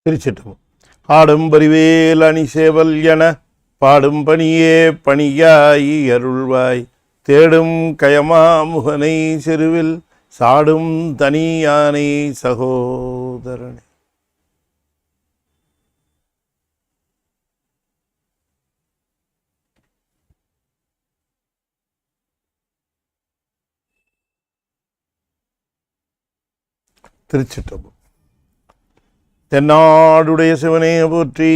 திருச்சிட்டமும் ஆடும் பரிவேல் அணி சேவல் என பாடும் பணியே பணியாய் அருள்வாய் தேடும் கயமா முகனை செருவில் சாடும் தனியானை சகோதரனே. திருச்சிட்டமும் தென்னாடுடைய சிவனே போற்றி,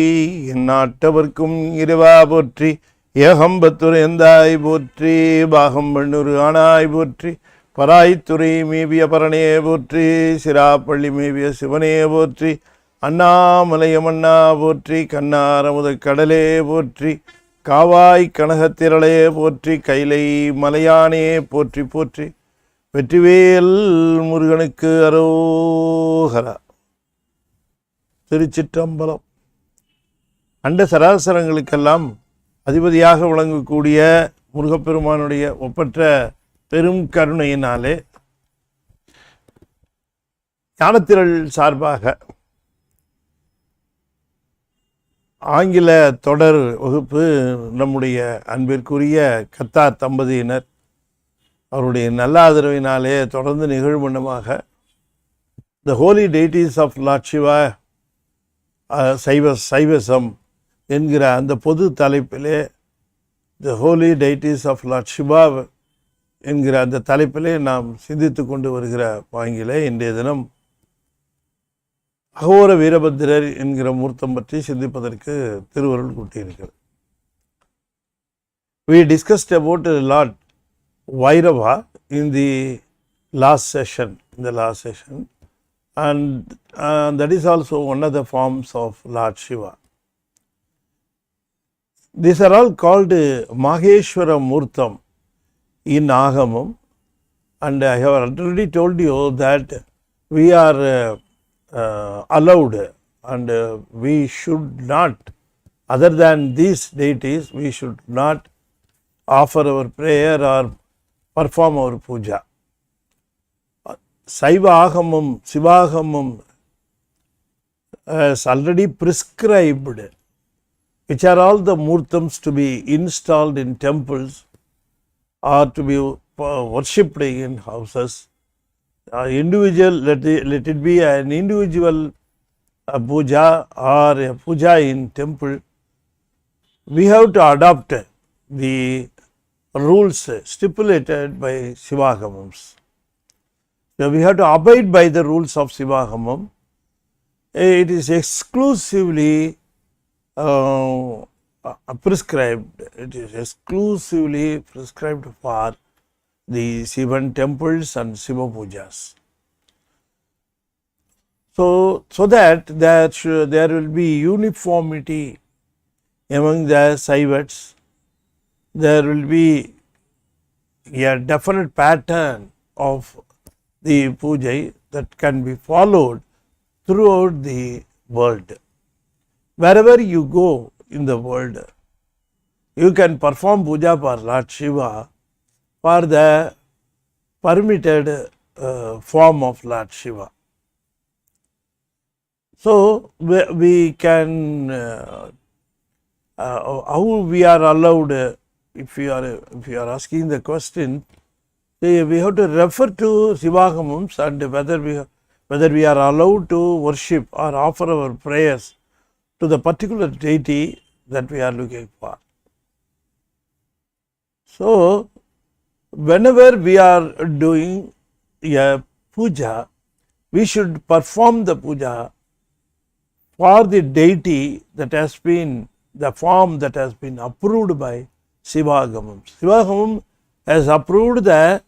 என் நாட்டவர்க்கும் இறைவா போற்றி, ஏகம்பத்துரையந்தாய் போற்றி, பாகம் பெண்ணூறு ஆனாய் போற்றி, பராய்த்துறை மேவிய பரனே போற்றி, சிராப்பள்ளி மேவிய சிவனே போற்றி, அண்ணாமலையமண்ணா போற்றி, கண்ணாரமுத கடலே போற்றி, காவாய் கனகத்திரளே போற்றி, கைலை மலையானே போற்றி போற்றி, வெற்றிவேல் முருகனுக்கு அரோகரா. திருச்சிற்றம்பலம். அண்ட சராசரங்களுக்கெல்லாம் அதிபதியாக விளங்கக்கூடிய முருகப்பெருமானுடைய ஒப்பற்ற பெரும் கருணையினாலே ஞானத்திரள் சார்பாக ஆங்கில தொடர் வகுப்பு நம்முடைய அன்பிற்குரிய கத்தார் தம்பதியினர் அவருடைய நல்ல ஆதரவினாலே தொடர்ந்து நிகழ்வண்ணமாக the holy deities of lord Shiva Saivism என்கிற அந்த பொது தலைப்பிலே the holy deities of lord Shiva என்கிற அந்த தலைப்பிலே நாம் சிந்தித்து கொண்டு வருகிற பாங்கிலே இன்றைய தினம் அகோர வீரபத்திரர் என்கிற மூர்த்தம் பற்றி சிந்திப்பதற்கு திருவருள் கூட்டியிருக்கிறது. We discussed about Lord Vairava in the last session, and that is also one of the forms of Lord Shiva. These are all called Maheshwara Murtam in Agamam, and I have already told you that we are allowed and we should not, other than these deities, we should not offer our prayer or perform our puja. Saiva Agamam, Sivakumar has already prescribed which are all the murtams to be installed in temples or to be worshipped in houses. Individual, let it be an individual puja or a puja in temple, we have to adopt the rules stipulated by Sivakumars. So we have to abide by the rules of Sivakumar. It is exclusively prescribed. It is exclusively prescribed for the Shivan temples and Shiva pujas. So that there will be uniformity among the Saivats. There will be a definite pattern of the puja that can be followed throughout the world. Wherever you go in the world, you can perform puja for Lord Shiva for the permitted form of Lord Shiva. So we can, how we are allowed, if you are asking the question, we have to refer to Sivakumars and whether we are allowed to worship or offer our prayers to the particular deity that we are looking for. So whenever we are doing a puja, we should perform the puja for the deity that has been, the form that has been approved by Sivakumar. Sivakumar has approved the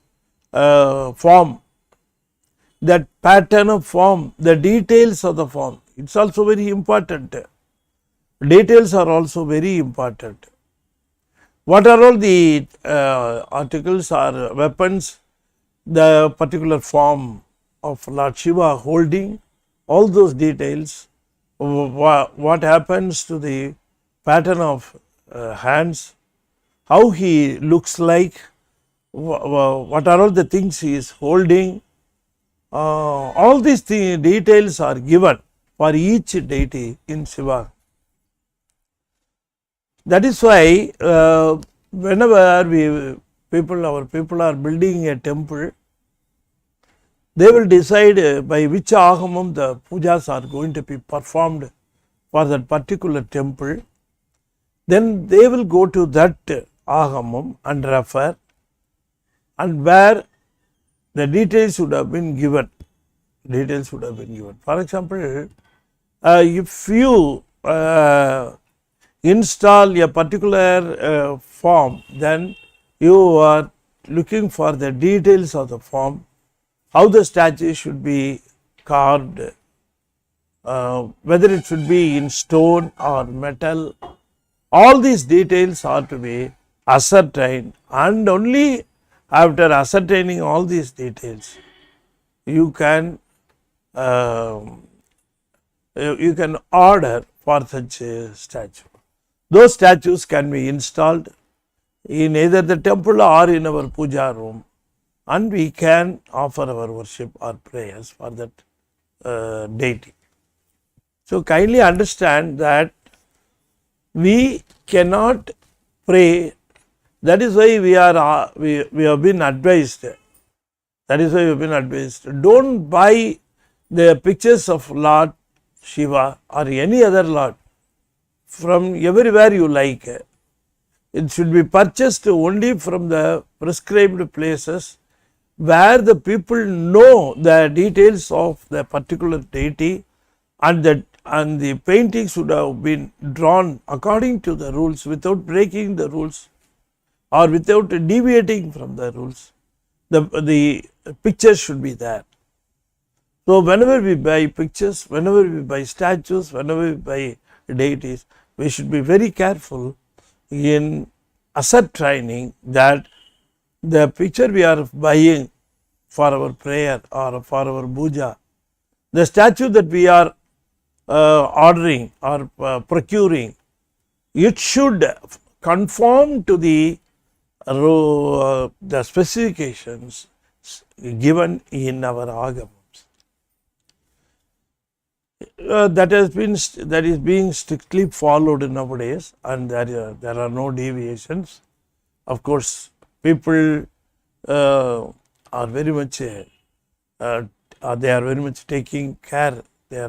form, that pattern of form, the details of the form. It's also very important. Details are also very important. What are all the articles or weapons the particular form of Lord Shiva holding, all those details, what happens to the pattern of hands, how he looks like, what are all the things he is holding, all these details are given for each deity in Shiva. That is why whenever our people are building a temple, they will decide by which agamam the pujas are going to be performed for that particular temple. Then they will go to that agamam and refer, and where the details would have been given. For example, if you install a particular form, then you are looking for the details of the form, how the statue should be carved, whether it should be in stone or metal. All these details are to be ascertained, and only after ascertaining all these details, you can order for such a statue. Those statues can be installed in either the temple or in our puja room, and we can offer our worship or prayers for that deity. So kindly understand that we cannot pray. That is why we have been advised. Don't buy the pictures of Lord Shiva or any other Lord from everywhere you like. It should be purchased only from the prescribed places where the people know the details of the particular deity, and the painting should have been drawn according to the rules without breaking the rules or without deviating from the rules. The picture should be there. So whenever we buy pictures, whenever we buy statues, whenever we buy deities, we should be very careful in ascertaining that the picture we are buying for our prayer or for our puja, the statue that we are ordering or procuring, it should conform to the specifications given in our agamams. That is being strictly followed nowadays, and there are no deviations. Of course, people are very much taking care. They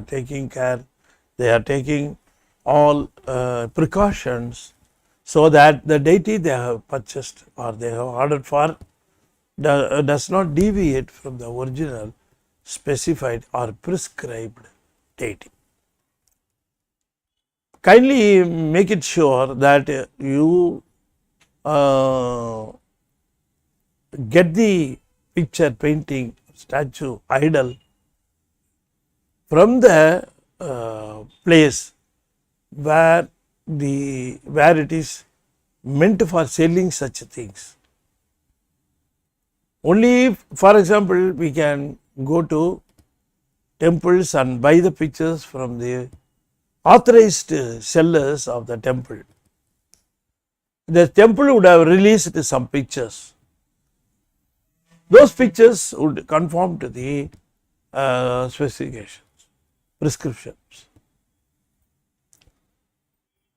are taking all precautions, so that the deity they have purchased or they have ordered for does not deviate from the original specified or prescribed deity. Kindly make it sure that you get the picture, painting, statue, idol from the place where it is meant for selling such things. Only if, for example, we can go to temples and buy the pictures from the authorized sellers of the temple. The temple would have released some pictures. Those pictures would conform to the specifications, prescriptions.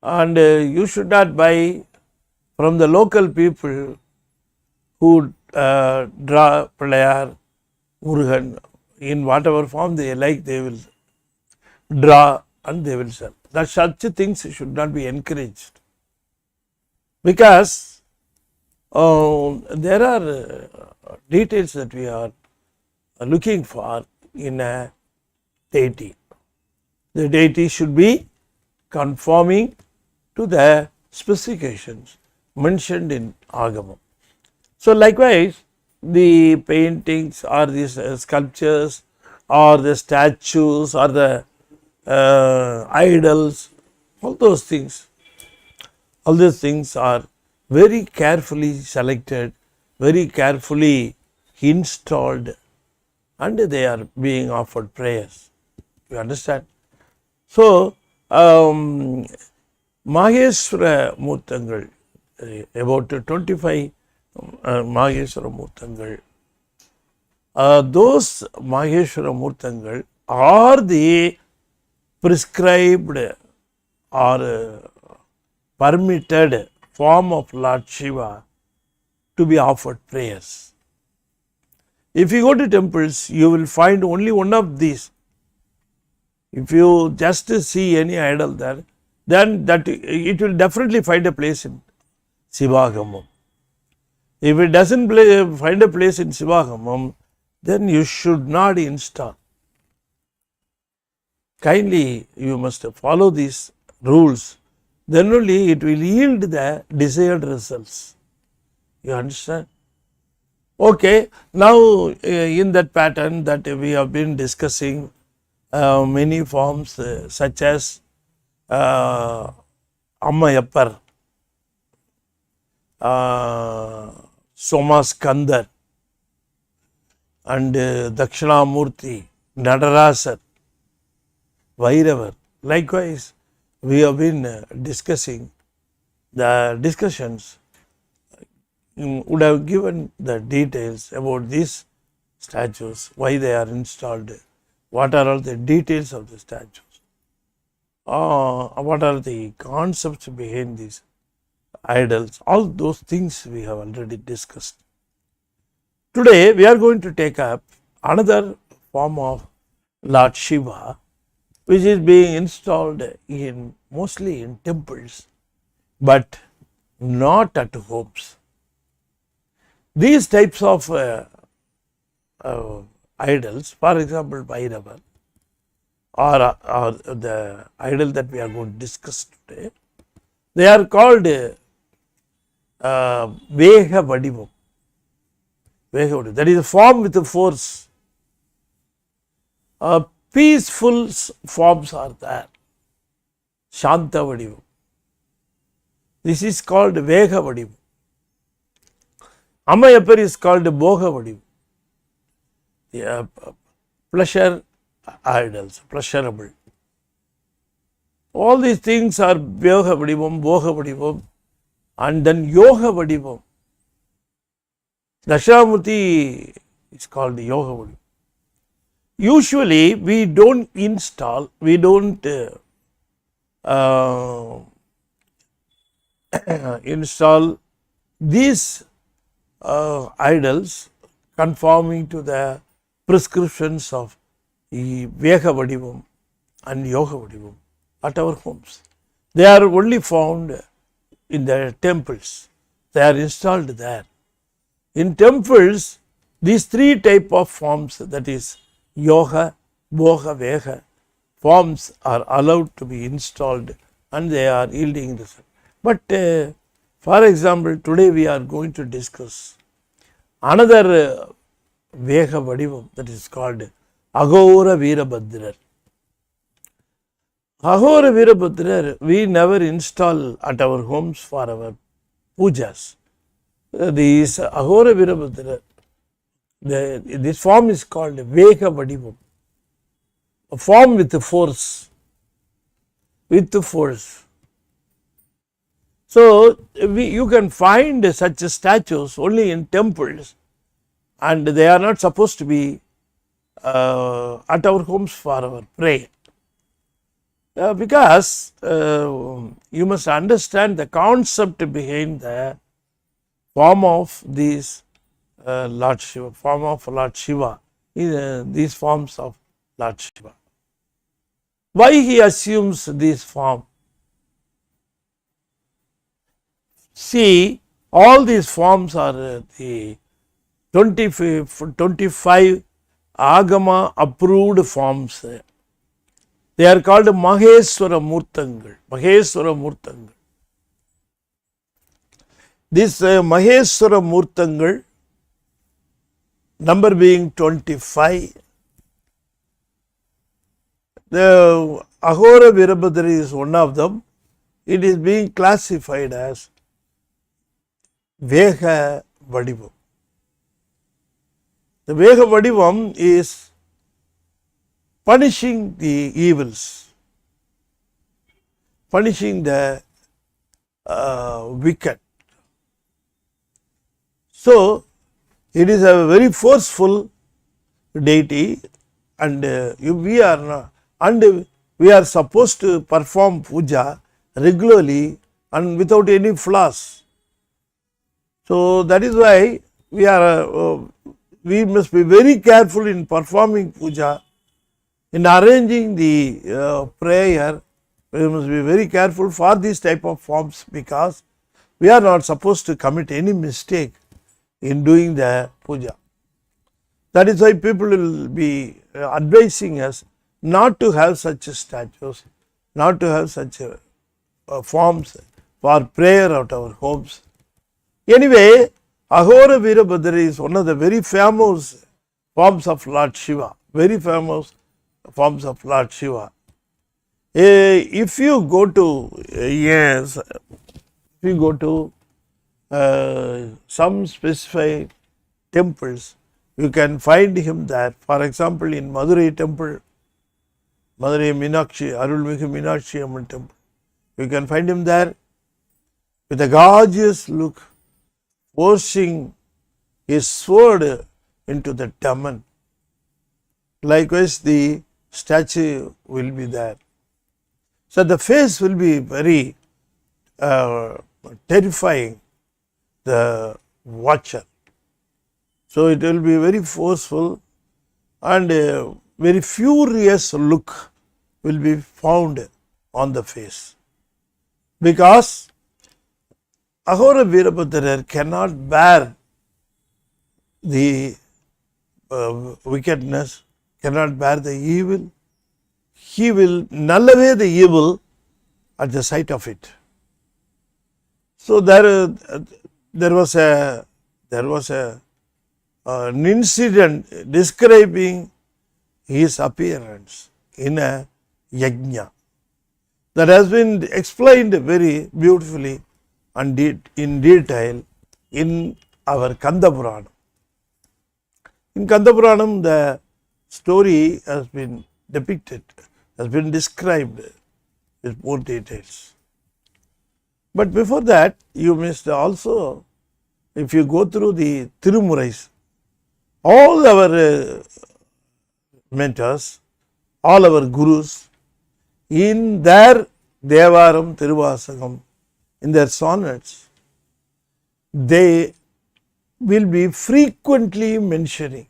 And you should not buy from the local people who draw Playar, Murugan, in whatever form they like, they will draw and they will sell. That such things should not be encouraged, because there are details that we are looking for in a deity. The deity should be conforming to the specifications mentioned in Agamam. So likewise, the paintings or these sculptures or the statues or the idols, all those things are very carefully selected, very carefully installed, and they are being offered prayers. You understand? So, Maheshwara Murtangal, about 25 Maheshwara Murtangal, those Maheshwara Murtangal are the prescribed or permitted form of Lord Shiva to be offered prayers. If you go to temples, you will find only one of these. If you just see any idol there, then that it will definitely find a place in Sivakumar. If it doesn't find a place in Sivakumar, then you should not install. Kindly, you must follow these rules. Then only it will yield the desired results. You understand? Okay, now in that pattern that we have been discussing many forms such as Ammayappar, Somaskandar and Dakshanamurti, Nadarasar, Vairavar. Likewise, we have been discussing the discussions would have given the details about these statues, why they are installed, what are all the details of the statues, what are the concepts behind these idols, all those things we have already discussed. Today we are going to take up another form of Lord Shiva, which is being installed in mostly in temples, but not at homes. These types of idols, for example, Bhairava or the idol that we are going to discuss today, they are called Veha Vadivam. That is a form with a force. Peaceful forms are there. Shanta Vadivam. This is called Veha Vadivam. Ammayappar is called Bhoga Vadivam. Pleasure idols, pleasurable. All these things are Vyoga Vadivam, Bhoga Vadivam, and then Yoga Vadivam. Dakshamurti is called Yoga Vadivam. Usually we don't install, we don't install these idols conforming to the prescriptions of Veka Vadivam and Yoga Vadivam at our homes. They are only found in the temples. They are installed there. In temples, these three type of forms, that is Yoga, Bhoga, Veka forms are allowed to be installed and they are yielding result. But for example, today we are going to discuss another Veka Vadivam, that is called Agora Virupatra. Agora Virupatra we never install at our homes for our pujas. This Agora Virupatra, this form is called Veka Vadivam, a form with force. With force. So you can find such statues only in temples, and they are not supposed to be at our homes for our prayer. Because you must understand the concept behind the form of these Lord Shiva, form of Lord Shiva, these forms of Lord Shiva. Why he assumes this form? See, all these forms are the 25 Agama approved forms. They are called Maheswara Murtangal. Maheswara Murtangal. This Maheswara Murtangal, number being 25, the Ahura Veerabhadrath is one of them. It is being classified as Veha Vadivam. The Veha Vadivam is punishing the evils, punishing the wicked. So, it is a very forceful deity, and we are not, and we are supposed to perform puja regularly and without any flaws. So that is why we must be very careful in performing puja, in arranging the prayer. We must be very careful for these type of forms, because we are not supposed to commit any mistake in doing the puja. That is why people will be advising us not to have such statues, not to have such forms for prayer at our homes. Anyway, Agora Virupatra is one of the very famous forms of Lord Shiva, very famous forms of Lord Shiva. If you go to some specified temples, you can find him there. For example, in Madurai temple, Madurai Meenakshi, Arulmigu Meenakshi Amman temple, you can find him there with a gorgeous look, forcing his sword into the demon. Likewise, the statue will be there. So the face will be very terrifying, the watcher. So it will be very forceful, and a very furious look will be found on the face, because Ahura Veerabhadrath cannot bear the wickedness, cannot bear the evil. He will null away the evil at the sight of it. So there was an incident describing his appearance in a yajna that has been explained very beautifully and in detail in our Kanda Puranam. In Kanda Puranam, the story has been depicted, has been described with more details. But before that, you must also, if you go through the Tirumurais, all our mentors, all our gurus, in their Devaram, Tiruvasagam, in their sonnets, they will be frequently mentioning,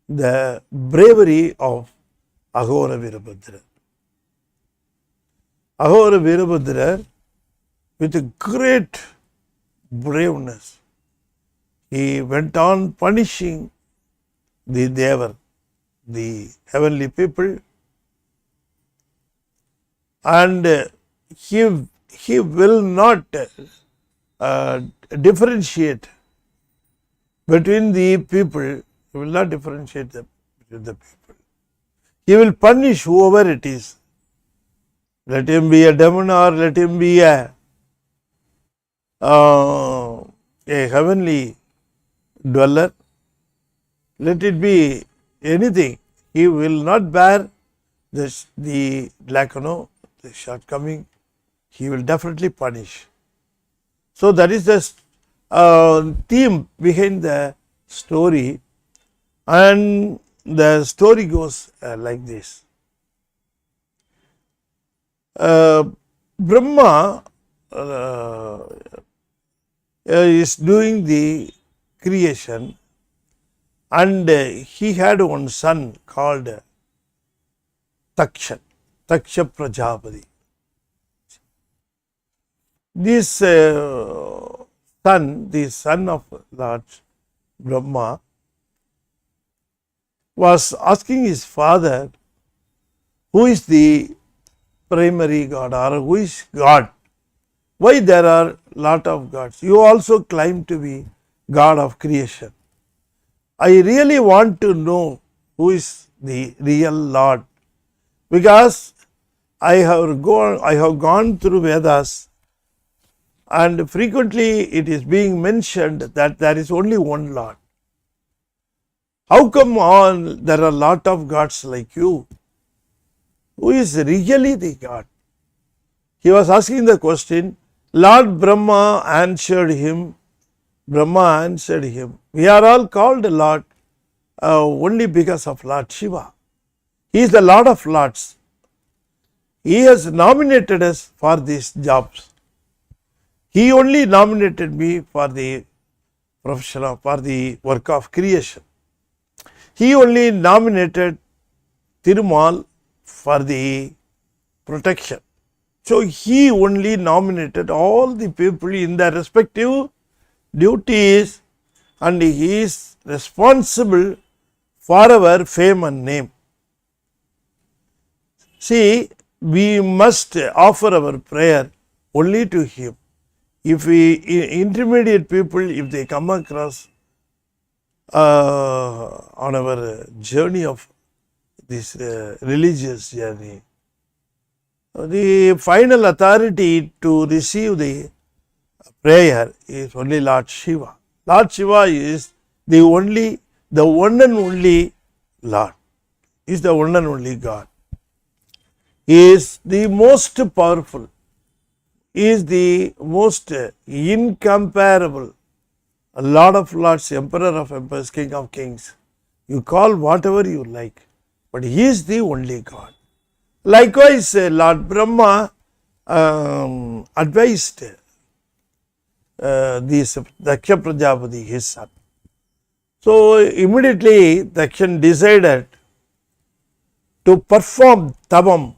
the bravery of Agora Virupatra. Agora Virupatra, with a great braveness, he went on punishing the Devar, the heavenly people, and he will not differentiate between the people. He will not differentiate between the people. He will punish whoever it is. Let him be a demon or let him be a heavenly dweller. Let it be anything. He will not bear the shortcoming. He will definitely punish. So that is the theme behind the story, and the story goes like this. Brahma is doing the creation, and he had one son called Dakshan, Daksha Prajapati. This son, the son of Lord Brahma, was asking his father, who is the primary God, or who is God? Why there are lot of gods? You also claim to be God of creation. I really want to know who is the real Lord, because I have gone through Vedas, and frequently it is being mentioned that there is only one Lord. How come there are a lot of gods like you? Who is really the God? He was asking the question. Lord Brahma answered him. We are all called Lord only because of Lord Shiva. He is the Lord of Lords. He has nominated us for these jobs. He only nominated me for the profession, for the work of creation. He only nominated Tirumal for the protection. So he only nominated all the people in their respective duties, and he is responsible for our fame and name. See, we must offer our prayer only to him. If we intermediate people, if they come across on our journey of this religious journey, the final authority to receive the prayer is only Lord Shiva. Lord Shiva is the one and only Lord, is the one and only God. He is the most powerful, He is the most incomparable, Lord of Lords, Emperor of Emperors, King of Kings. You call whatever you like, but He is the only God. Likewise, Lord Brahma advised Daksha Prajapati, his son. So immediately Dakshan decided to perform tavam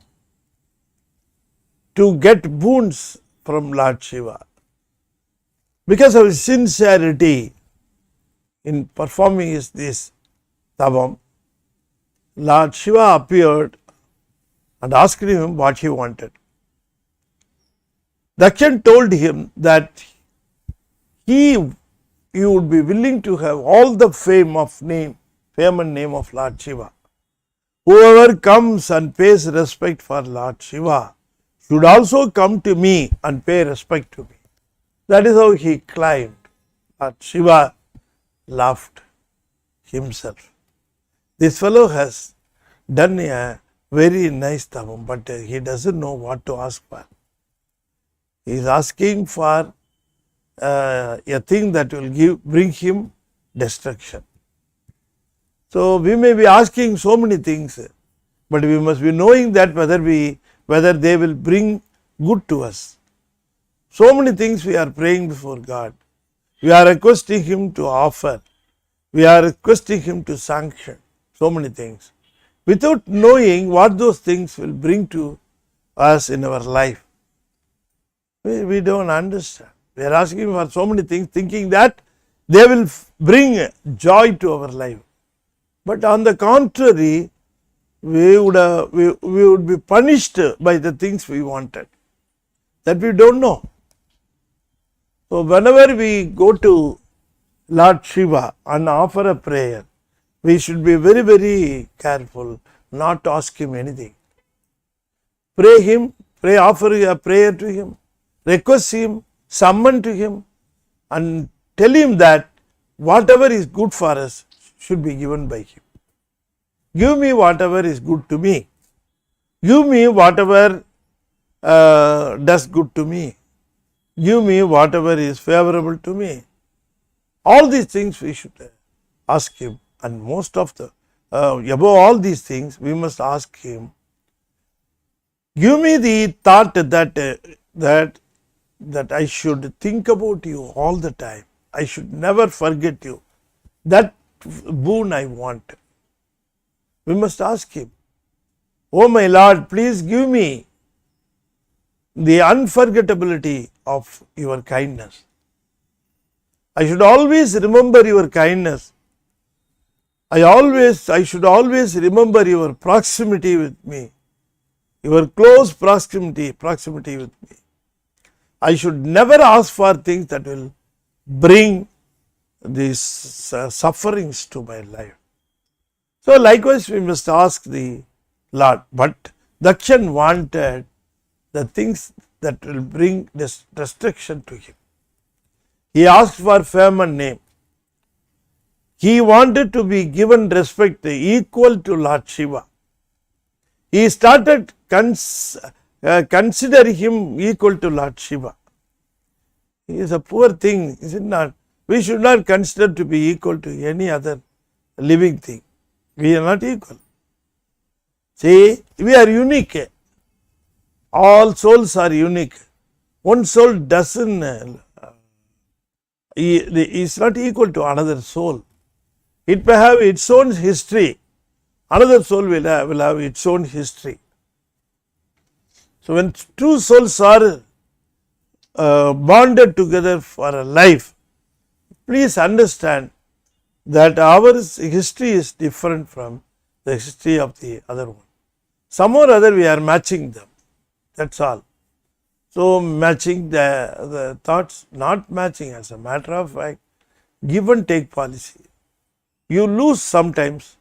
to get boons from Lord Shiva. Because of his sincerity in performing this tavam, Lord Shiva appeared and asked him what he wanted. Dakshan told him that he would be willing to have all the fame and name of Lord Shiva. Whoever comes and pays respect for Lord Shiva should also come to me and pay respect to me. That is how he climbed. Lord Shiva laughed himself. This fellow has done a very nice tavam, but he doesn't know what to ask for. He is asking for a thing that will bring him destruction. So we may be asking so many things, but we must be knowing that whether they will bring good to us. So many things we are praying before God. We are requesting Him to offer. We are requesting Him to sanction so many things, without knowing what those things will bring to us in our life. We don't understand. We are asking for so many things, thinking that they will bring joy to our life. But on the contrary, we would be punished by the things we wanted, that we don't know. So whenever we go to Lord Shiva and offer a prayer, we should be very, very careful not to ask Him anything. Offer a prayer to Him, request Him, summon to Him, and tell Him that whatever is good for us should be given by Him. Give me whatever is good to me. Give me whatever does good to me. Give me whatever is favorable to me. All these things we should ask Him, and most of above all these things we must ask Him, give me the thought that I should think about you all the time. I should never forget you. That boon I want. We must ask Him, oh my Lord, please give me the unforgettability of your kindness. I should always remember your kindness. I should always remember your proximity with me, your close proximity with me. I should never ask for things that will bring these sufferings to my life. So likewise we must ask the Lord, but Dakshan wanted the things that will bring destruction to him. He asked for fame and name. He wanted to be given respect equal to Lord Shiva. He started considering him equal to Lord Shiva. He is a poor thing, is it not? We should not consider to be equal to any other living thing. We are not equal. See, we are unique. All souls are unique. One soul doesn't, is not equal to another soul. It may have its own history. Another soul will have its own history. So, when two souls are bonded together for a life, please understand that our history is different from the history of the other one. Some or other we are matching them, that is all. So, matching the thoughts, not matching, as a matter of fact, give and take policy. You lose sometimes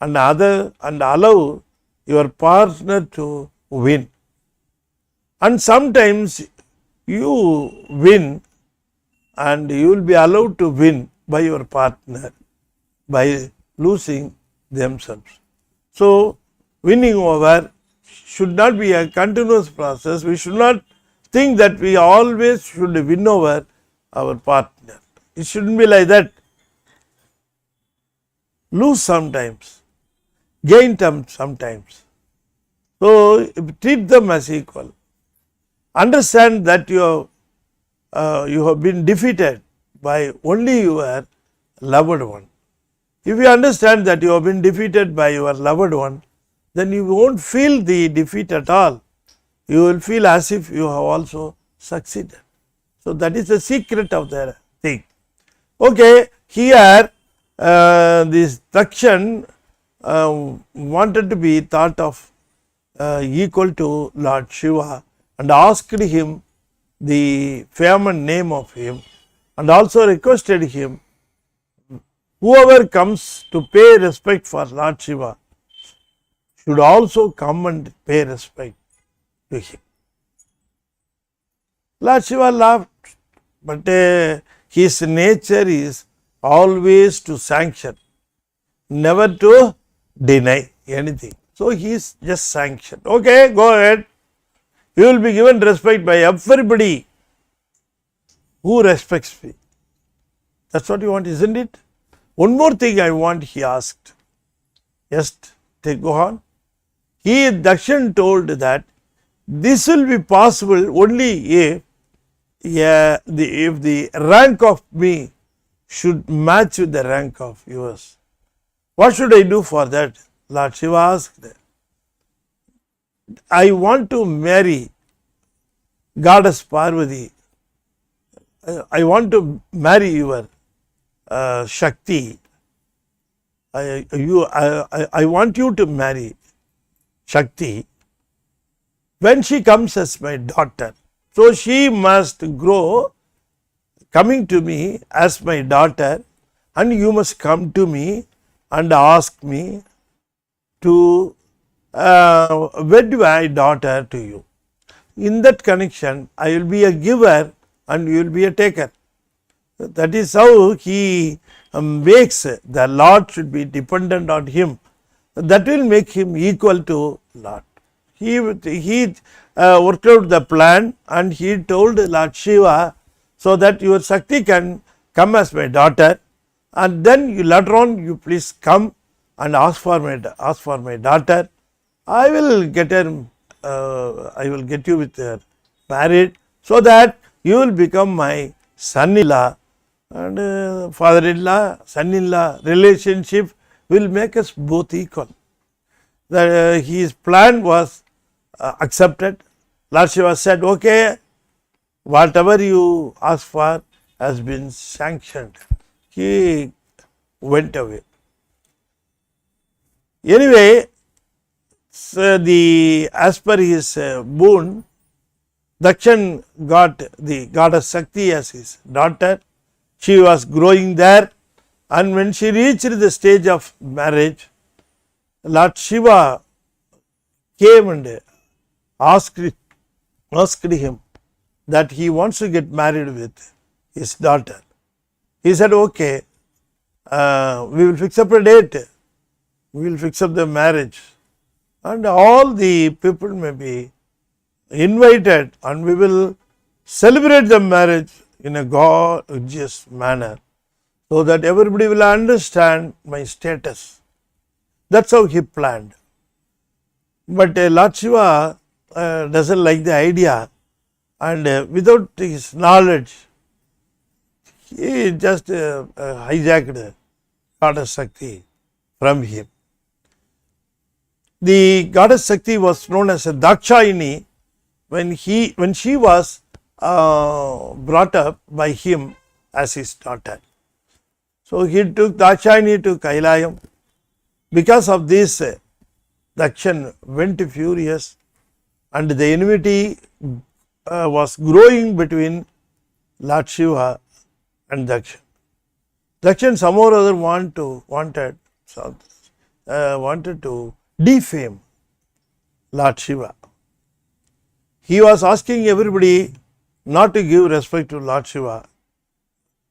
and allow your partner to win, and sometimes you win and you will be allowed to win by your partner by losing themselves. So, winning over should not be a continuous process. We should not think that we always should win over our partner. It shouldn't be like that. Lose sometimes, gain sometimes. So, treat them as equal. Understand that you have been defeated by only your loved one. If you understand that you have been defeated by your loved one, then you won't feel the defeat at all. You will feel as if you have also succeeded. So, that is the secret of the thing. Okay, here this Dakshan wanted to be thought of equal to Lord Shiva, and asked him the famous name of him, and also requested him, whoever comes to pay respect for Lord Shiva should also come and pay respect to him. Lord Shiva laughed, but his nature is always to sanction, never to deny anything. So, he is just sanctioned. Okay, go ahead. You will be given respect by everybody who respects me. That is what you want, isn't it? One more thing I want, he asked. Yes, go on. Dakshan told that this will be possible only if the rank of me should match with the rank of yours. What should I do for that? Lord Shiva asked. I want to marry Goddess Parvati. I want to marry your Shakti. I want you to marry Shakti when she comes as my daughter. So, she must grow coming to me as my daughter, and you must come to me and ask me to wed my daughter to you. In that connection, I will be a giver and you will be a taker. That is how he makes the Lord should be dependent on him. That will make him equal to Lord. He worked out the plan, and he told Lord Shiva, so that your Shakti can come as my daughter, and then you later on you please come and ask for my daughter. I will get her. I will get you with her married, so that you will become my son-in-law, and father-in-law, son-in-law relationship will make us both equal. His plan was accepted. Lord Shiva said, okay, whatever you ask for has been sanctioned. He went away. Anyway, so as per his boon, Dakshan got the goddess Shakti as his daughter. She was growing there, and when she reached the stage of marriage, Lord Shiva came and asked him that he wants to get married with his daughter. He said, okay, we will fix up a date, we will fix up the marriage, and all the people may be invited, and we will celebrate the marriage in a gorgeous manner. so that everybody will understand my status. That's how he planned. But Lord Shiva doesn't like the idea, and without his knowledge, he just hijacked Goddess Shakti from him. The Goddess Shakti was known as a Dakshayini when she was brought up by him as his daughter. So he took Dakshayini to Kailayam. Because of this, Dakshan went furious, and the enmity was growing between Lord Shiva and Dakshan. Dakshan somehow or other wanted to defame Lord Shiva. He was asking everybody not to give respect to Lord Shiva.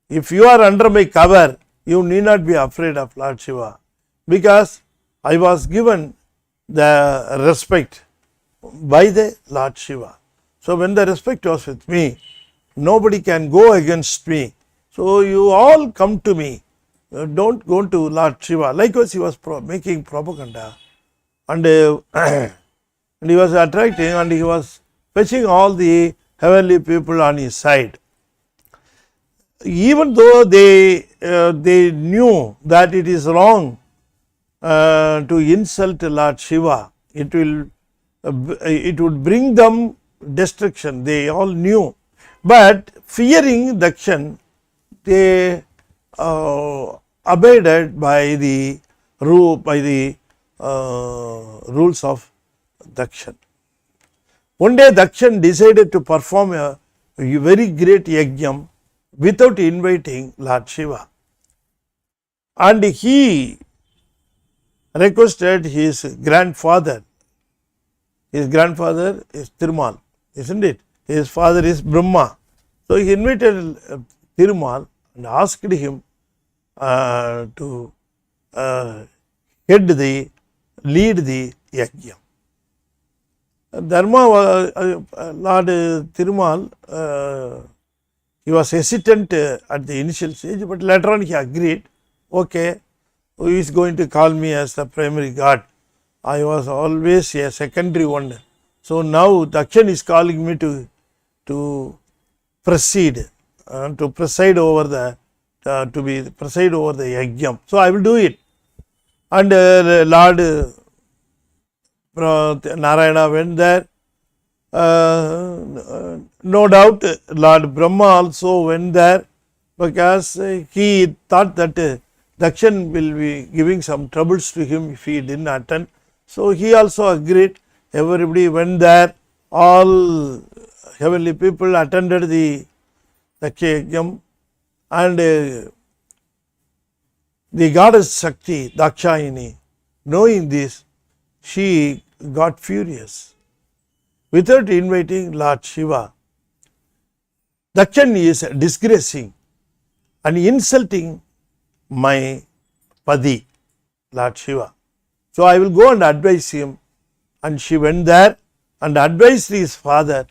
If you are under my cover, you need not be afraid of Lord Shiva, because I was given the respect by the Lord Shiva. So when the respect was with me, nobody can go against me. So you all come to me. Don't go to Lord Shiva. Likewise, he was making propaganda, and he was attracting, and he was fetching all the heavenly people on his side. Even though they knew that it is wrong to insult Lord Shiva, it would bring them destruction. They all knew, but fearing Dakshan, they abided by the rules of Dakshan. One day Dakshan decided to perform a very great yajna without inviting Lord Shiva, and he requested his grandfather. His grandfather is Thirumal, isn't it? His father is Brahma. So he invited Thirumal and asked him to lead the yajna. Lord Thirumal, he was hesitant at the initial stage, but later on he agreed. Okay, who is going to call me as the primary god? I was always a secondary one. So now Dakshan is calling me to preside over the yajna. So I will do it. And Lord Narayana went there. No doubt Lord Brahma also went there, because he thought that Dakshan will be giving some troubles to him if he didn't attend. So he also agreed. Everybody went there. All heavenly people attended the yajna, and the goddess Shakti, Dakshayini, knowing this, she got furious. Without inviting Lord Shiva, Dakshan is disgracing and insulting my Padi, Lord Shiva. So I will go and advise him. And she went there and advised his father.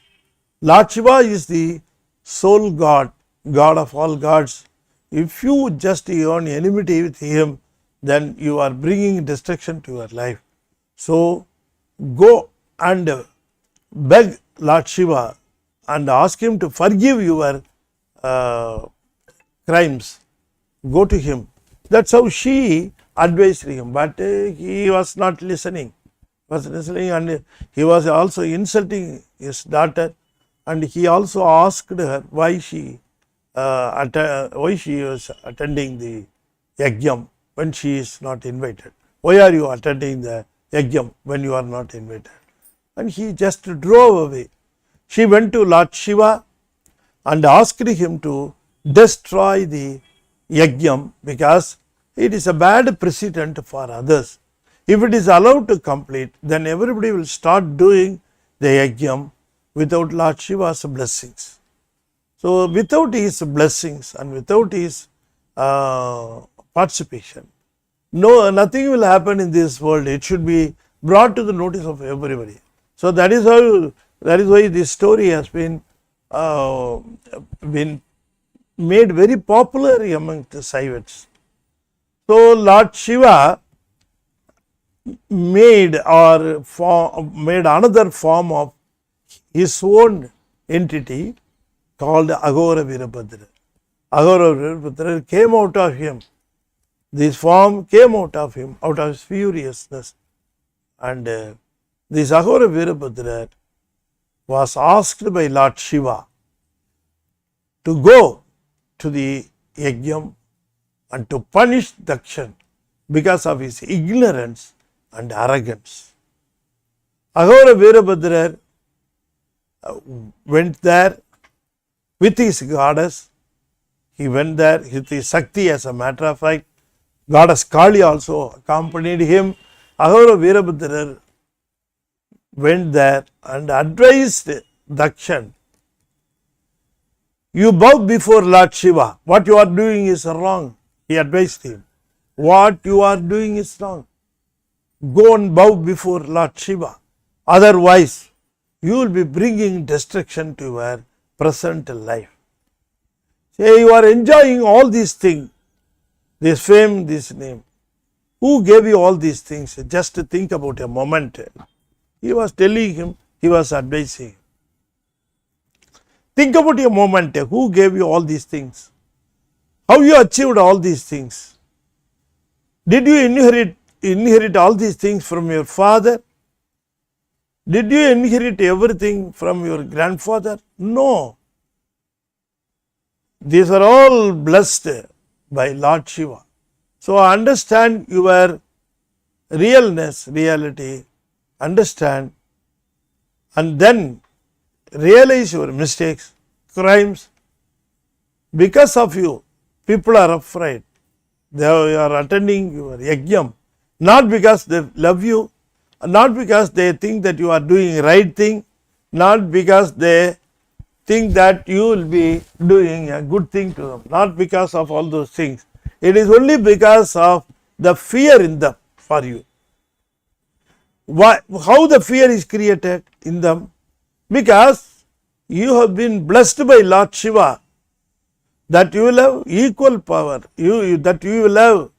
Lord Shiva is the sole God, God of all gods. If you just own enmity with him, then you are bringing destruction to your life. So go and beg Lord Shiva and ask him to forgive your crimes. Go to him. That's how she advised him, but he was not listening. And he was also insulting his daughter, and he also asked her why she was attending the yajna when she is not invited. Why are you attending the yajna when you are not invited? And he just drove away. She went to Lord Shiva and asked him to destroy the yajna, because it is a bad precedent for others. If it is allowed to complete, then everybody will start doing the yajna without Lord Shiva's blessings. So without his blessings and without his participation, nothing will happen in this world. It should be brought to the notice of everybody. So that is why this story has been made very popular among the Saivats. So Lord Shiva made another form of his own entity called Agora Virupatra. Agora Virupatra came out of him. This form came out of him, out of his furiousness. And this Agora Virupatra was asked by Lord Shiva to go to the Yajna and to punish Dakshan because of his ignorance and arrogance. Ahura Veerabhadrath went there with his goddess. He went there with his Shakti, as a matter of fact. Goddess Kali also accompanied him. Ahura Veerabhadrath went there and advised Dakshan, you bow before Lord Shiva. What you are doing is wrong. He advised him. What you are doing is wrong. Go and bow before Lord Shiva. Otherwise, you will be bringing destruction to your present life. Say, you are enjoying all these things, this fame, this name. Who gave you all these things? Just think about a moment. He was telling him, he was advising him. Think about a moment. Who gave you all these things? How you achieved all these things? Did you inherit all these things from your father? Did you inherit everything from your grandfather? No. These are all blessed by Lord Shiva. So understand your reality, understand, and then realize your mistakes, crimes. Because of you, people are afraid. They are attending your yajna, not because they love you, not because they think that you are doing right thing, not because they think that you will be doing a good thing to them, not because of all those things. It is only because of the fear in them for you. Why? How the fear is created in them? Because you have been blessed by Lord Shiva, that you will have equal power, that you will have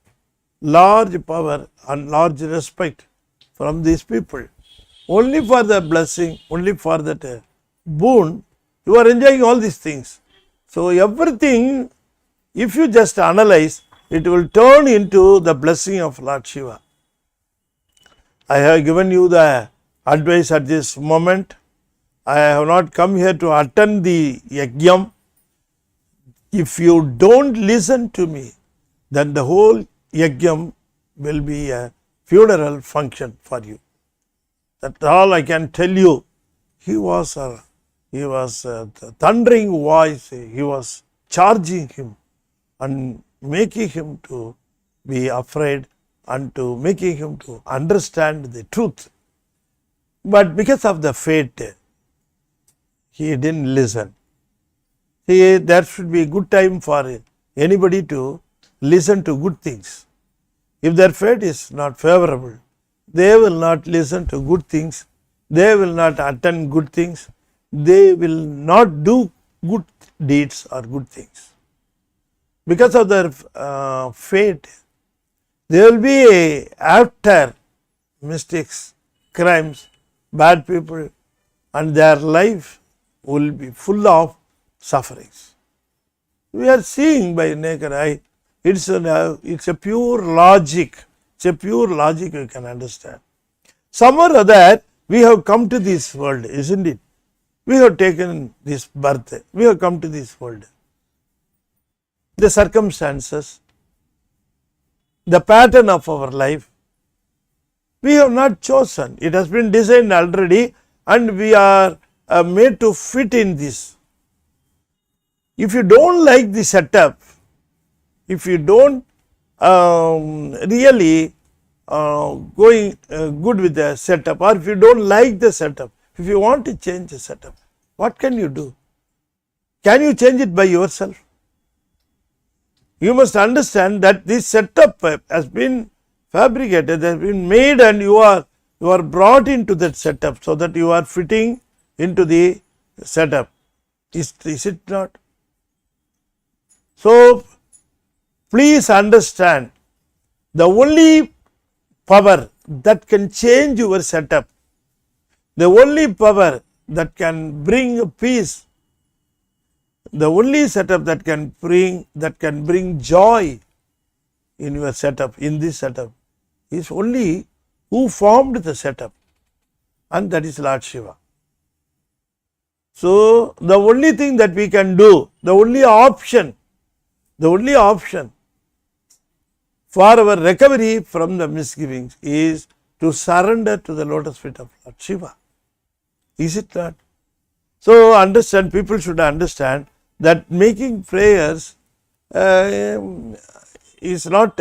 large power and large respect from these people. Only for the blessing, only for that boon, you are enjoying all these things. So everything, if you just analyze, it will turn into the blessing of Lord Shiva. I have given you the advice at this moment. I have not come here to attend the yajna. If you don't listen to me, then the whole yajna will be a funeral function for you. That's all I can tell you. He was a thundering voice. He was charging him and making him to be afraid and to making him to understand the truth. But because of the fate, he didn't listen. See, there should be a good time for anybody to listen to good things. If their fate is not favorable, they will not listen to good things, they will not attend good things, they will not do good deeds or good things. Because of their fate, they will be after mistakes, crimes, bad people, and their life will be full of sufferings. We are seeing by naked eye. It's a pure logic. It's a pure logic you can understand. Some or other, we have come to this world, isn't it? We have taken this birth. We have come to this world. The circumstances, the pattern of our life, we have not chosen. It has been designed already and we are made to fit in this. If you don't like the setup, if you don't really going good with the setup, or if you don't like the setup, if you want to change the setup, what can you do? Can you change it by yourself? You must understand that this setup has been fabricated, has been made, and you are brought into that setup so that you are fitting into the setup. Is it not? So, please understand, the only power that can change your setup, the only power that can bring peace, the only setup that can bring joy in your setup, in this setup, is only who formed the setup, and that is Lord Shiva. So, the only thing that we can do, the only option for our recovery from the misgivings is to surrender to the lotus feet of Lord Shiva. Is it not? So, understand, people should understand that making prayers is not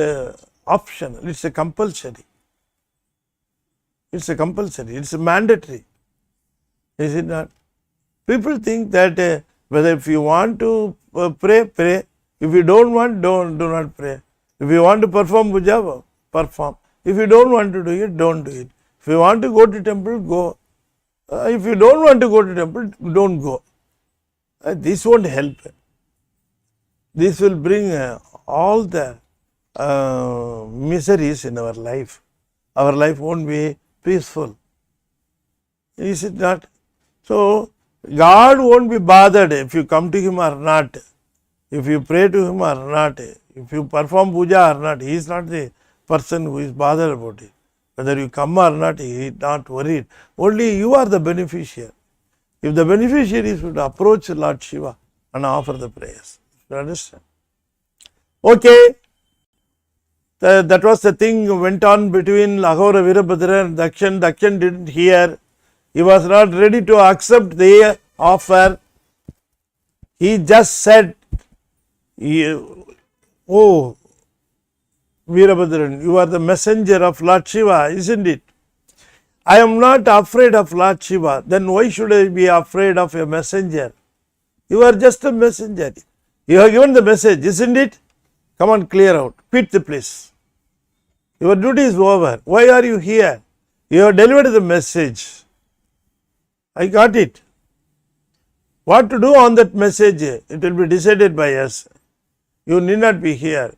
optional, it is a compulsory. It's a compulsory, it's a mandatory. Is it not? People think that whether if you want to pray, pray. If you don't want, do not pray. If you want to perform puja, perform. If you don't want to do it, don't do it. If you want to go to temple, go. If you don't want to go to temple, don't go. This won't help. This will bring all the miseries in our life. Our life won't be peaceful. Is it not? So, God won't be bothered if you come to Him or not, if you pray to Him or not, if you perform puja or not. He is not the person who is bothered about it. Whether you come or not, He is not worried. Only you are the beneficiary. If the beneficiaries would approach Lord Shiva and offer the prayers. You understand? Okay. That was the thing went on between Agora Virupatra and Dakshan. Dakshan didn't hear. He was not ready to accept the offer. He just said, "Oh, Veerabhadran, you are the messenger of Lord Shiva, isn't it? I am not afraid of Lord Shiva. Then why should I be afraid of a messenger? You are just a messenger. You have given the message, isn't it? Come on, clear out. Quit the place. Your duty is over. Why are you here? You have delivered the message. I got it. What to do on that message, it will be decided by us. You need not be here.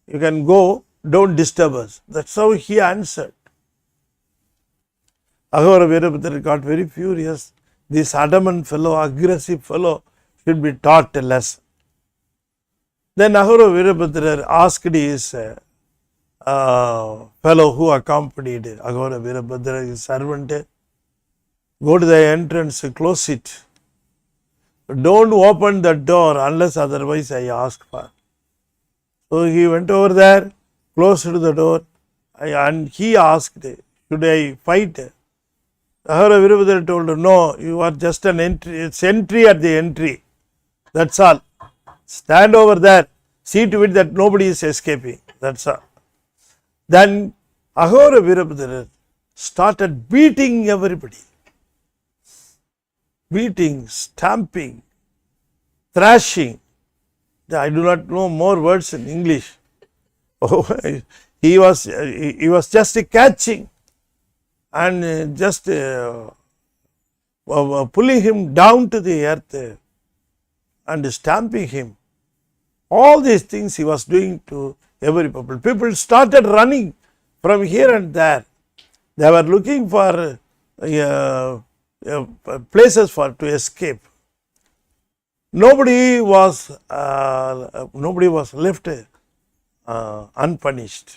You can go, don't disturb us." That's how he answered. Agora Virupatra got very furious. This adamant fellow, aggressive fellow should be taught a lesson. Then Ahura Veerabhadrath asked his fellow who accompanied Agora Virupatra, his servant, "Go to the entrance, close it. Don't open the door unless otherwise I ask for." So he went over there, closed to the door, and he asked, "Should I fight?" Ahura Veerabhadrath told him, "No, you are just an entry. It's entry at the entry. That's all. Stand over there. See to it that nobody is escaping. That's all." Then Ahura Veerabhadrath started beating everybody. Beating, stamping, thrashing. I do not know more words in English. Oh, he was just catching and just pulling him down to the earth and stamping him. All these things he was doing to every people. People started running from here and there. They were looking for places to escape. Nobody was left unpunished.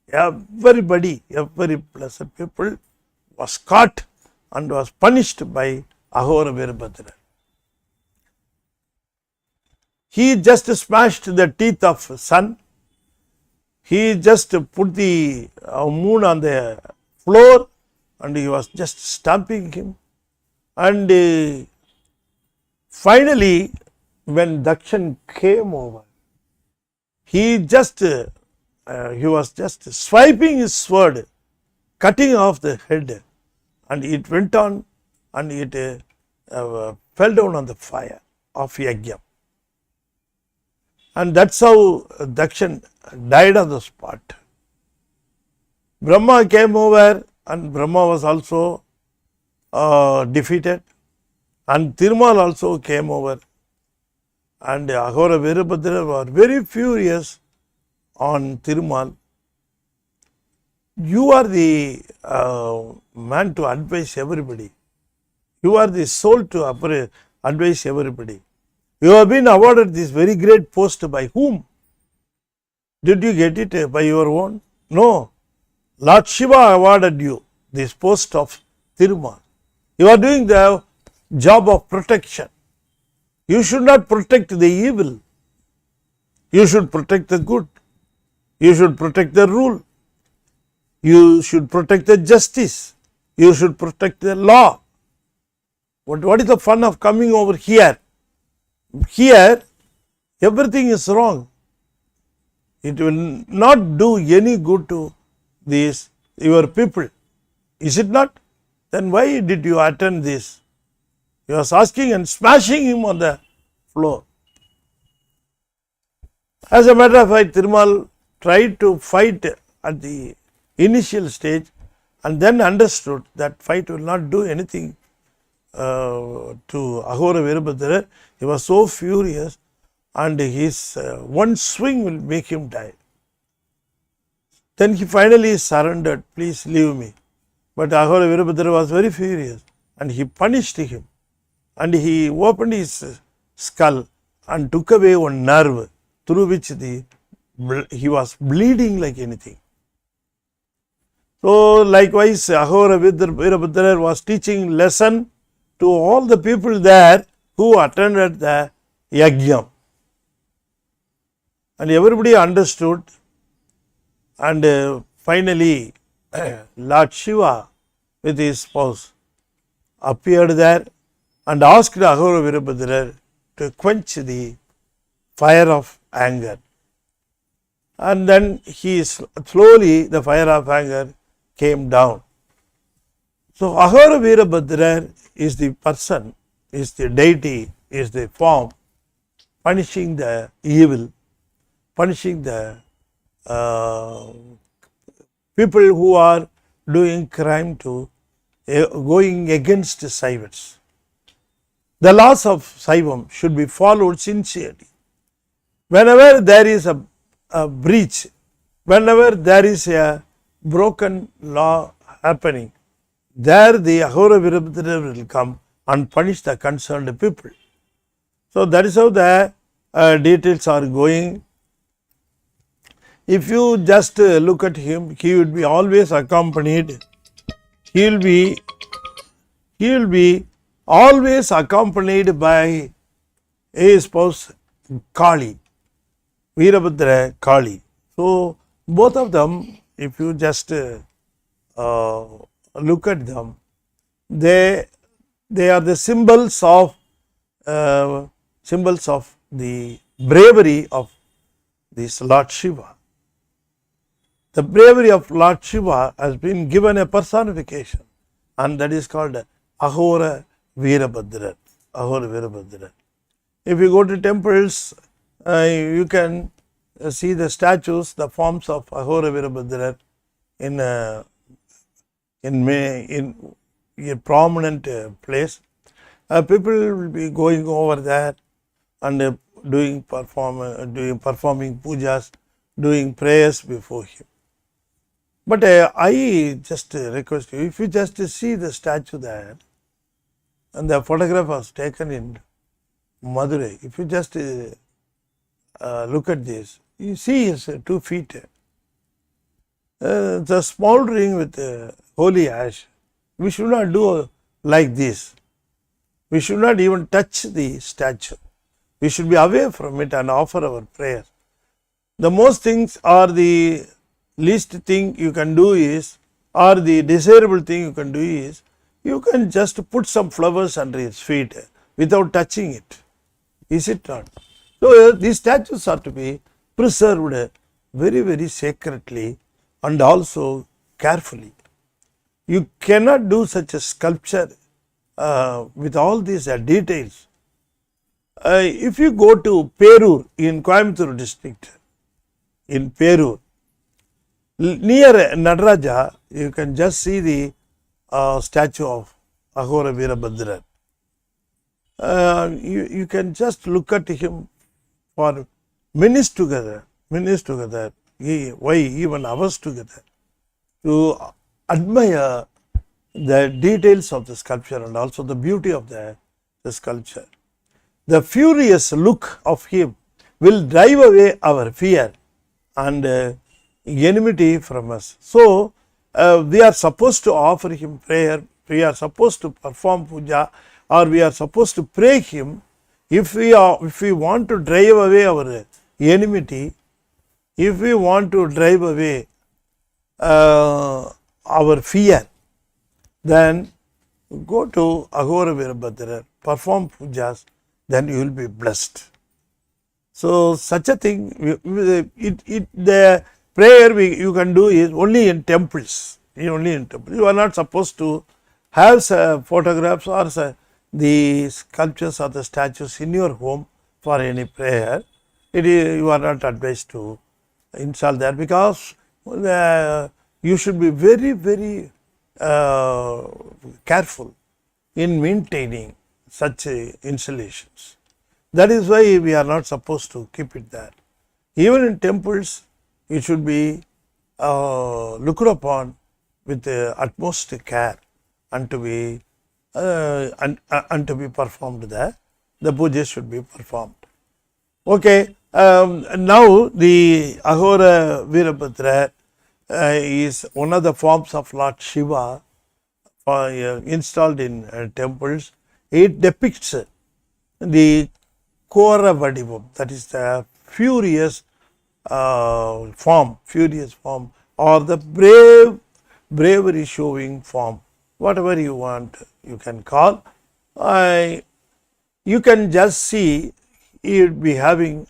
Everybody, every blessed people was caught and was punished by Ahura Veerabhadrath. He just smashed the teeth of sun. He just put the moon on the floor and he was just stamping him. And finally, when Dakshan came over, he was just swiping his sword, cutting off the head, and it went on and it fell down on the fire of Yajna. And that's how Dakshan died on the spot. Brahma came over and Brahma was also defeated, and Tirumal also came over and Agora Virupatra were very furious on Thirumal. You are the man to advise everybody. You are the soul to advise everybody. You have been awarded this very great post by whom? Did you get it by your own? No. Lord Shiva awarded you this post of Thirumal. You are doing the job of protection. You should not protect the evil. You should protect the good. You should protect the rule. You should protect the justice. You should protect the law. What is the fun of coming over here? Here, everything is wrong. It will not do any good to your people. Is it not? Then why did you attend this? He was asking and smashing him on the floor. As a matter of fact, Thirumal tried to fight at the initial stage and then understood that fight will not do anything to Ahura Veerabhadrath. He was so furious and his one swing will make him die. Then he finally surrendered, please leave me. But Ahura Veerabhadrath was very furious and he punished him. And he opened his skull and took away one nerve through which he was bleeding like anything. So likewise, Ahura Veerabhadrath was teaching lesson to all the people there who attended the yajna. And everybody understood, and finally Lord Shiva with his spouse appeared there and asked Ahura Veerabhadrath to quench the fire of anger. And then slowly the fire of anger came down. So Ahura Veerabhadrath is the person, is the deity, is the form punishing the evil, punishing the people who are doing crime going against Saivas. The laws of Saivam should be followed sincerely. Whenever there is a breach, whenever there is a broken law happening, there the Agora Virupatra will come and punish the concerned people. So that is how the details are going. If you just look at him, he will be always accompanied. He will be always accompanied by his spouse Kali, Veerabhadra Kali. So both of them, if you just look at them, they are the symbols of the bravery of this Lord Shiva. The bravery of Lord Shiva has been given a personification, and that is called Ahura Veerabhadrath. Ahura Veerabhadrath. If you go to temples, you can see the statues, the forms of Ahura Veerabhadrath in a prominent place. People will be going over there and performing pujas, doing prayers before him. But I just request you, if you just see the statue there, and the photograph was taken in Madurai, if you just look at this, you see his 2 feet. The smoldering with holy ash. We should not do like this. We should not even touch the statue. We should be away from it and offer our prayers. The most things are the least thing you can do is, or the desirable thing you can do is, you can just put some flowers under its feet without touching it. Is it not? So these statues are to be preserved very, very sacredly and also carefully. You cannot do such a sculpture with all these details. If you go to Perur in Coimbatore district, in Perur, near Nadaraja, you can just see the statue of Agora Virupatra. you can just look at him for minutes together, why even hours together, to admire the details of the sculpture and also the beauty of the sculpture. The furious look of him will drive away our fear and enmity from us. So, we are supposed to offer him prayer, we are supposed to perform puja, or we are supposed to pray him. If we want to drive away our enmity, if we want to drive away our fear, then go to Agora Virupatra, perform pujas, then you will be blessed. So, such a thing, the prayer you can do is only in temples. Only in temples. You are not supposed to have photographs or the sculptures or the statues in your home for any prayer. You are not advised to install there, because you should be very, very careful in maintaining such installations. That is why we are not supposed to keep it there. Even in temples, it should be looked upon with the utmost care and to be performed there. The puja should be performed. Okay, now the Ahura Veerabhadrath is one of the forms of Lord Shiva installed in temples. It depicts the Kora Vadivam, that is the furious form, or the bravery showing form, whatever you want, you can call. You can just see he would be having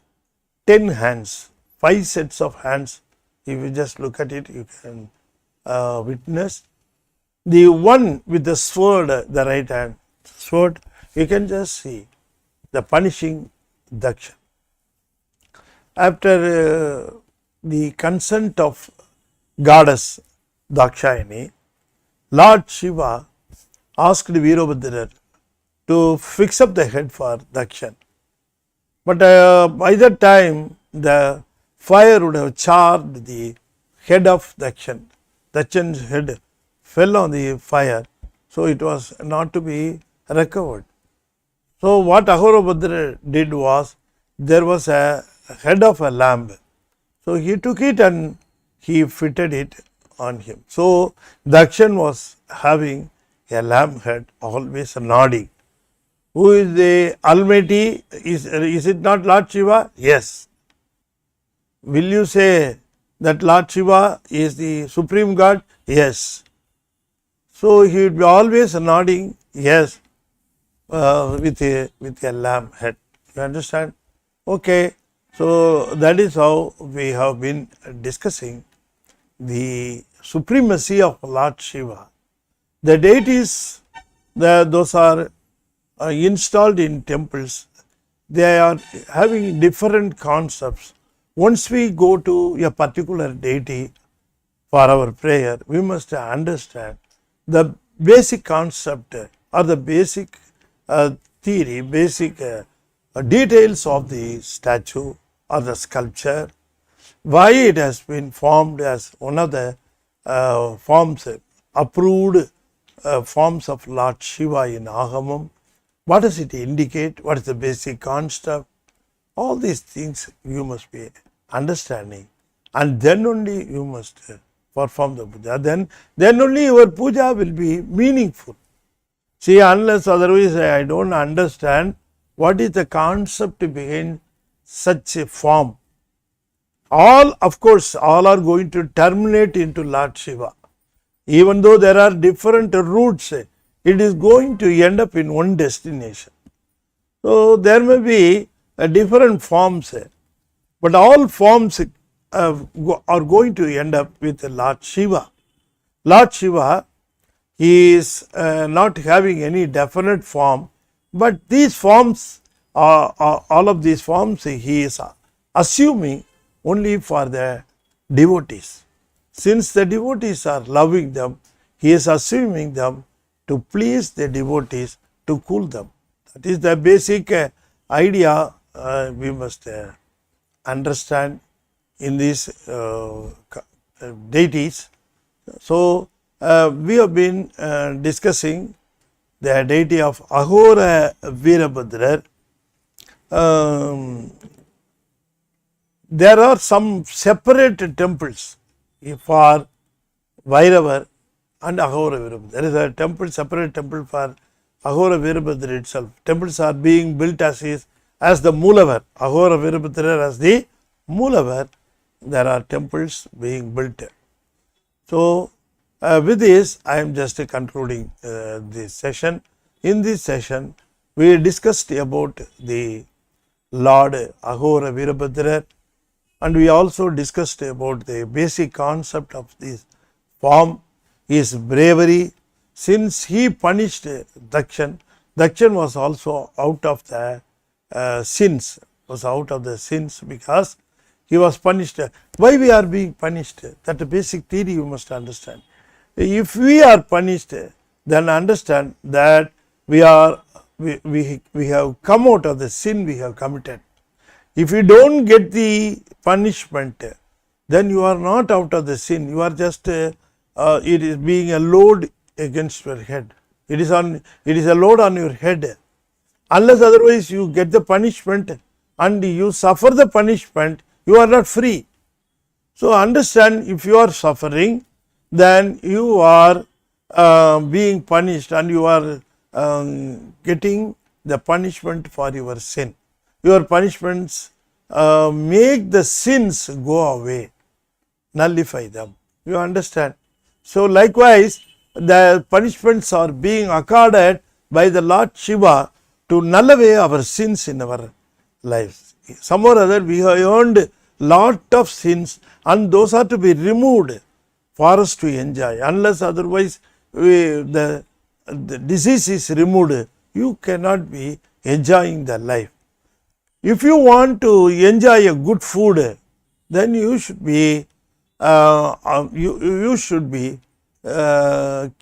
10 hands, 5 sets of hands. If you just look at it, you can witness. The one with the sword, the right hand sword, you can just see the punishing Dakshan. After the consent of goddess Dakshayani, Lord Shiva asked Veerabhadrath to fix up the head for Dakshan. But by that time, the fire would have charred the head of Dakshan. Dakshan's head fell on the fire, so it was not to be recovered. So, what Ahura Veerabhadrath did was, there was a head of a lamb. So, he took it and he fitted it on him. So, Dakshan was having a lamb head, always nodding. Who is the Almighty? Is it not Lord Shiva? Yes. Will you say that Lord Shiva is the supreme God? Yes. So, he would be always nodding yes with a lamb head. You understand? Okay. So, that is how we have been discussing the supremacy of Lord Shiva. The deities, those are installed in temples. They are having different concepts. Once we go to a particular deity for our prayer, we must understand the basic concept or the basic theory, basic details of the statue or the sculpture, why it has been formed as one of the forms, approved forms of Lord Shiva in Agamam. What does it indicate? What is the basic concept? All these things you must be understanding, and then only you must perform the puja. Then only your puja will be meaningful. See, unless otherwise I don't understand what is the concept behind such a form. All, of course, all are going to terminate into Lord Shiva. Even though there are different routes, it is going to end up in one destination. So, there may be different forms, but all forms are going to end up with Lord Shiva. Lord Shiva, he is not having any definite form, but these forms, all of these forms, he is assuming only for the devotees. Since the devotees are loving them, he is assuming them to please the devotees, to cool them. That is the basic idea we must understand in these deities. So, we have been discussing the deity of Ahura Veerabhadrath. There are some separate temples for Vairavar and Agora Virupatra. There is a temple, separate temple for Agora Virupatra itself. Temples are being built as the Moolavar. Agora Virupatra as the Moolavar. There are temples being built. So, with this, I am just concluding this session. In this session, we discussed about the Lord Ahura Veerabhadrath, and we also discussed about the basic concept of this form, his bravery. Since he punished Dakshan, Dakshan was also out of the sins, because he was punished. Why we are being punished? That basic theory you must understand. If we are punished, then understand that we have come out of the sin we have committed. If you don't get the punishment, then you are not out of the sin. You are just it is being a load against your head. It is a load on your head. Unless otherwise you get the punishment and you suffer the punishment, you are not free. So understand, if you are suffering, then you are being punished and you are getting the punishment for your sin. Your punishments make the sins go away, nullify them. You understand? So likewise, the punishments are being accorded by the Lord Shiva to null away our sins in our lives. Some or other we have earned lot of sins, and those are to be removed for us to enjoy. Unless otherwise the disease is removed, you cannot be enjoying the life. If you want to enjoy a good food, then you should be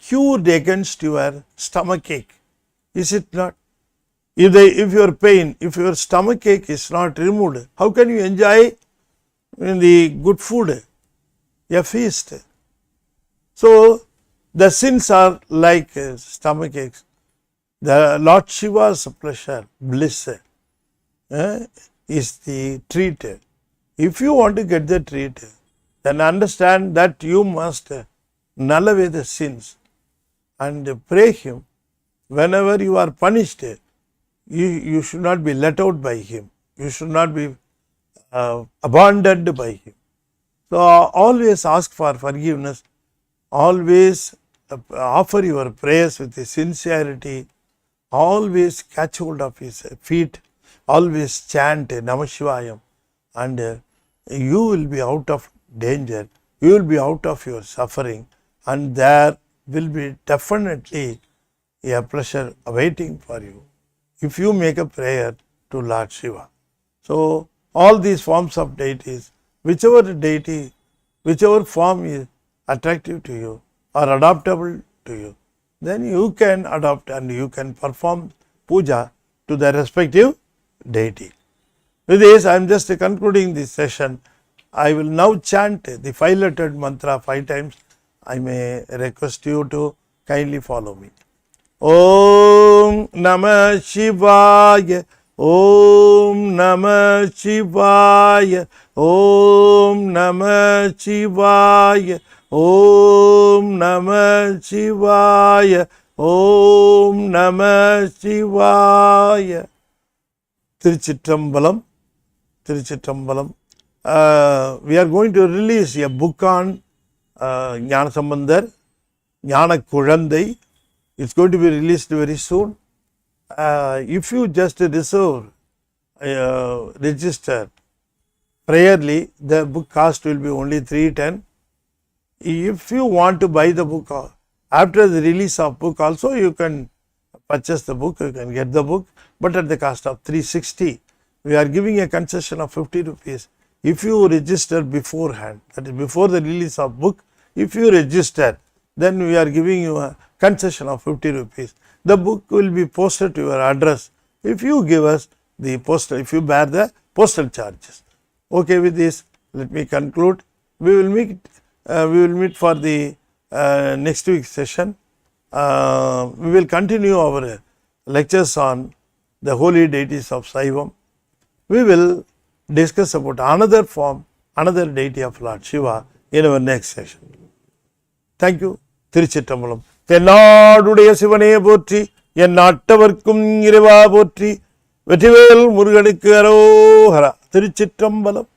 cured against your stomach ache. Is it not? If your stomach ache is not removed, how can you enjoy the good food? A feast. So the sins are like stomach aches. The Lord Shiva's pleasure, bliss, is the treat. If you want to get the treat, then understand that you must null away the sins and pray him. Whenever you are punished, you should not be let out by him. You should not be abandoned by him. So always ask for forgiveness. Always offer your prayers with sincerity. Always catch hold of his feet. Always chant Namah Shivayam, and you will be out of danger. You will be out of your suffering, and there will be definitely a pleasure awaiting for you if you make a prayer to Lord Shiva. So all these forms of deities, whichever deity, whichever form is attractive to you or adaptable to you, then you can adopt and you can perform puja to the respective deity. With this, I am just concluding this session. I will now chant the 5-lettered mantra 5 times. I may request you to kindly follow me. Om Namah Shivaya, Om Namah Shivaya, Om Namah Shivaya, Om Namah Shivaya, Om Namah Shivaya. Tiruchitrambalam, Tiruchitrambalam. We are going to release a book on Jnana Sambandar, Jnana Kuzhandai. It's going to be released very soon. If you just register prayerly, the book cost will be only 310. If you want to buy the book after the release of book also, you can purchase the book, you can get the book, but at the cost of 360. We are giving a concession of 50 rupees. If you register beforehand, that is before the release of book, if you register, then we are giving you a concession of 50 rupees. The book will be posted to your address if you give us the postal, if you bear the postal charges. Okay, with this, let me conclude. We will meet for the next week's session. We will continue our lectures on the holy deities of Saivam. We will discuss about another form, another deity of Lord Shiva in our next session. Thank you. திருச்சிற்றம்பலம். தென்னாடுடைய சிவனே போற்றி, என் நாட்டவர்க்கும் இறைவா போற்றி, வெற்றிவேல் முருகனுக்கு அரோகரா. திருச்சிற்றம்பலம்.